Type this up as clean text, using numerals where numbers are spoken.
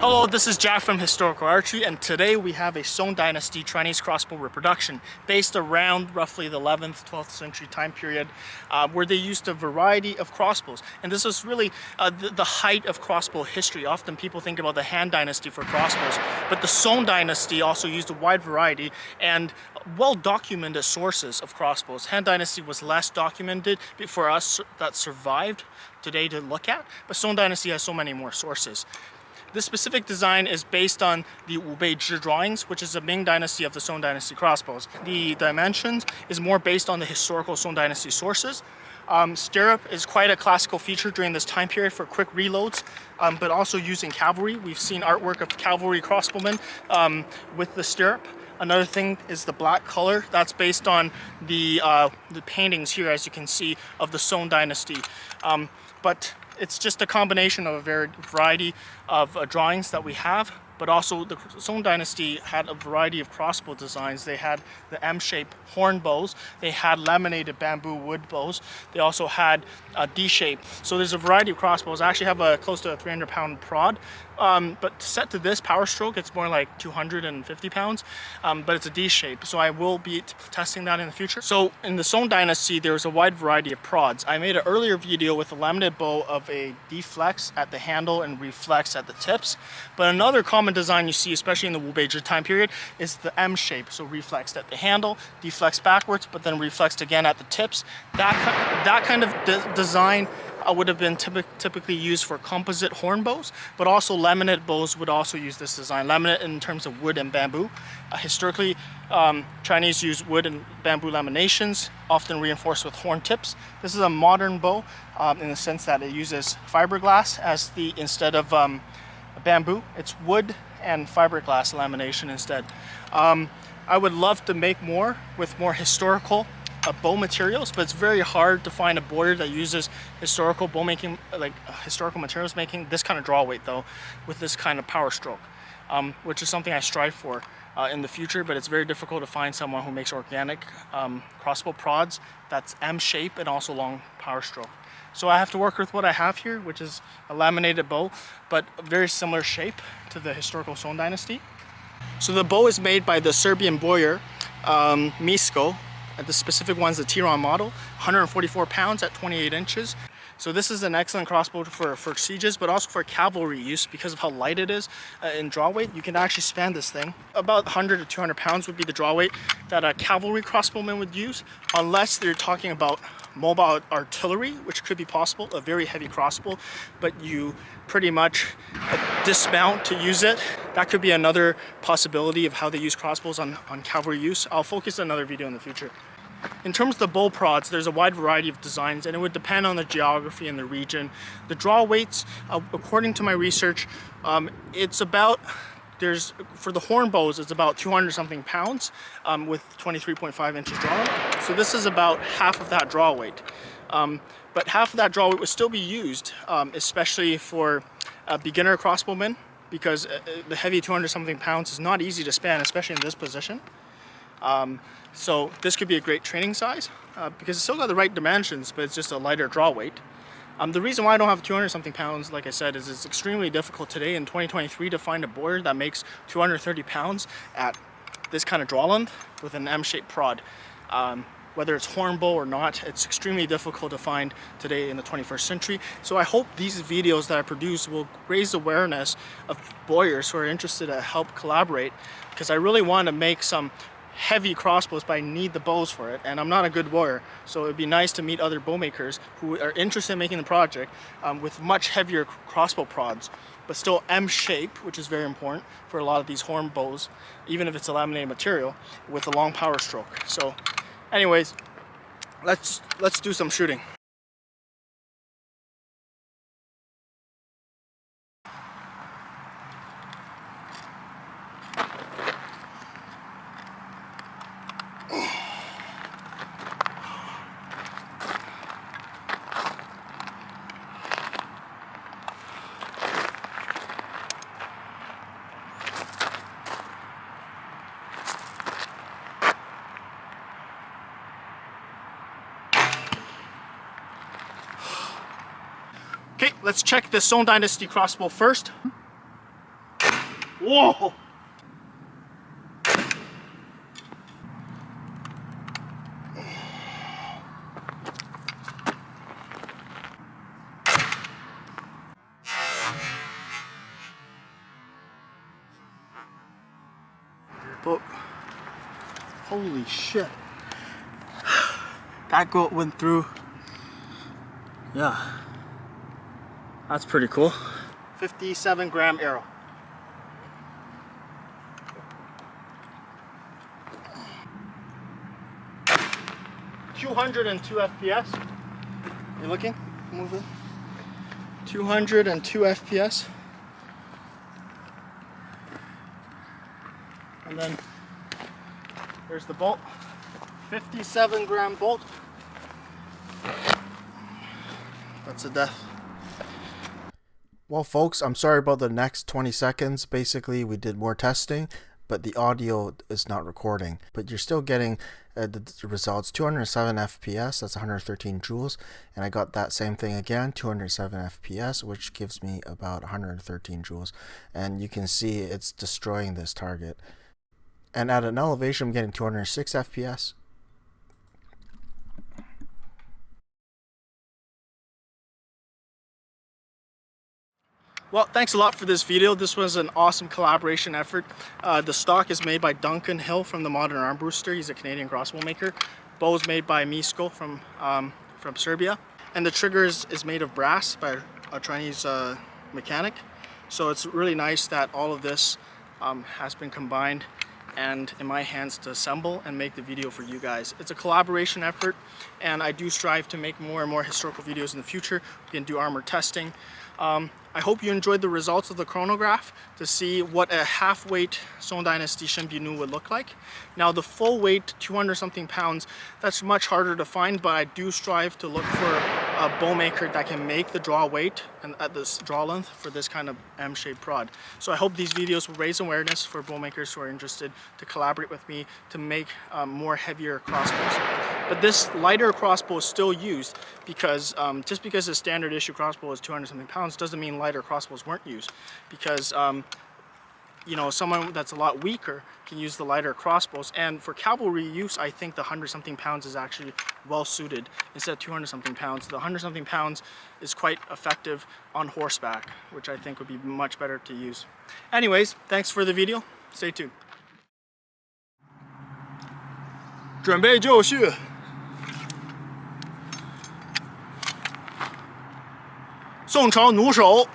Hello, this is Jack from Historical Archery, and today we have a Song Dynasty Chinese Crossbow reproduction based around roughly the 11th, 12th century time period, where they used a variety of crossbows. And this was really the height of crossbow history. Often people think about the Han Dynasty for crossbows, but the Song Dynasty also used a wide variety and well-documented sources of crossbows. Han Dynasty was less documented for us that survived today to look at, but Song Dynasty has so many more sources. This specific design is based on the Wu Bei Zhi drawings, which is the Ming dynasty of the Song Dynasty crossbows. The dimensions is more based on the historical Song Dynasty sources. Stirrup is quite a classical feature during this time period for quick reloads, but also using cavalry. We've seen artwork of cavalry crossbowmen with the stirrup. Another thing is the black color. That's based on the paintings here, as you can see, of the Song Dynasty. But it's just a combination of a variety of drawings that we have, but also the Song Dynasty had a variety of crossbow designs. They had the M-shaped horn bows, they had laminated bamboo wood bows, they also had a D-shape. So there's a variety of crossbows. I actually have a close to a 300-pound prod, but set to this power stroke, it's more like 250 pounds, but it's a D-shape. So I will be testing that in the future. So in the Song Dynasty, there's a wide variety of prods. I made an earlier video with a laminated bow of a D-flex at the handle and reflex at the tips. But another common design you see, especially in the Wu Bei Zhi time period, is the M shape. So reflexed at the handle, deflexed backwards, but then reflexed again at the tips. That kind of design would have been typically used for composite horn bows, but also laminate bows would also use this design. Laminate in terms of wood and bamboo. Historically, Chinese use wood and bamboo laminations, often reinforced with horn tips. This is a modern bow in the sense that it uses fiberglass as instead of bamboo. It's wood and fiberglass lamination instead. I would love to make more with more historical bow materials, but it's very hard to find a bowyer that uses historical bow making, like historical materials making this kind of draw weight though, with this kind of power stroke, which is something I strive for in the future, but it's very difficult to find someone who makes organic crossbow prods that's M shape and also long power stroke. So I have to work with what I have here, which is a laminated bow, but a very similar shape to the historical Song Dynasty. So the bow is made by the Serbian bowyer, Misko. The specific one's the Tiran model, 144 pounds at 28 inches. So this is an excellent crossbow for sieges, but also for cavalry use because of how light it is in draw weight. You can actually span this thing. About 100 to 200 pounds would be the draw weight that a cavalry crossbowman would use, unless they're talking about mobile artillery, which could be possible, a very heavy crossbow, but you pretty much dismount to use it. That could be another possibility of how they use crossbows on cavalry use. I'll focus on another video in the future. In terms of the bow prods, there's a wide variety of designs, and it would depend on the geography and the region. The draw weights, according to my research, it's about, for the horn bows, it's about 200 something pounds with 23.5 inches draw weight. So this is about half of that draw weight. But half of that draw weight would still be used, especially for beginner crossbowmen, because the heavy 200 something pounds is not easy to span, especially in this position. So this could be a great training size because it's still got the right dimensions, but it's just a lighter draw weight. The reason why I don't have 200 something pounds, like I said, is it's extremely difficult today in 2023 to find a bowyer that makes 230 pounds at this kind of draw length with an M-shaped prod. Whether it's horn bow or not, it's extremely difficult to find today in the 21st century. So I hope these videos that I produce will raise awareness of bowyers who are interested to help collaborate, because I really want to make some heavy crossbows, but I need the bows for it, and I'm not a good bowyer, so it'd be nice to meet other bow makers who are interested in making the project with much heavier crossbow prods, but still M shape, which is very important for a lot of these horn bows, even if it's a laminated material with a long power stroke. So anyways, let's do some shooting. Okay, let's check the Song Dynasty crossbow first. Whoa! But holy shit, that goat went through. Yeah, that's pretty cool. 57-gram arrow. $202 FPS. You looking? Move it. 202 FPS. And then there's the bolt. 57-gram bolt. That's a death. Well, folks, I'm sorry about the next 20 seconds. Basically, we did more testing, but the audio is not recording. But you're still getting the results. 207 FPS, that's 113 joules. And I got that same thing again, 207 FPS, which gives me about 113 joules. And you can see it's destroying this target. And at an elevation, I'm getting 206 FPS. Well, thanks a lot for this video. This was an awesome collaboration effort. The stock is made by Duncan Hill from the Modern Armbruster. He's a Canadian crossbow maker. Bow is made by Misko from Serbia. And the trigger is made of brass by a Chinese mechanic. So it's really nice that all of this has been combined and in my hands to assemble and make the video for you guys. It's a collaboration effort, and I do strive to make more and more historical videos in the future. We can do armor testing. I hope you enjoyed the results of the chronograph to see what a half-weight Song Dynasty Shen Bi Nu would look like. Now the full weight, 200-something pounds, that's much harder to find, but I do strive to look for a bow maker that can make the draw weight and at this draw length for this kind of M-shaped prod. So I hope these videos will raise awareness for bow makers who are interested to collaborate with me to make more heavier crossbows. But this lighter crossbow is still used because just because the standard issue crossbow is 200-something pounds doesn't mean lighter crossbows weren't used, because you know, someone that's a lot weaker can use the lighter crossbows. And for cavalry use, I think the 100-something pounds is actually well suited instead of 200-something pounds. The 100-something pounds is quite effective on horseback, which I think would be much better to use. Anyways, thanks for the video. Stay tuned. 准备就绪。宋朝弩手。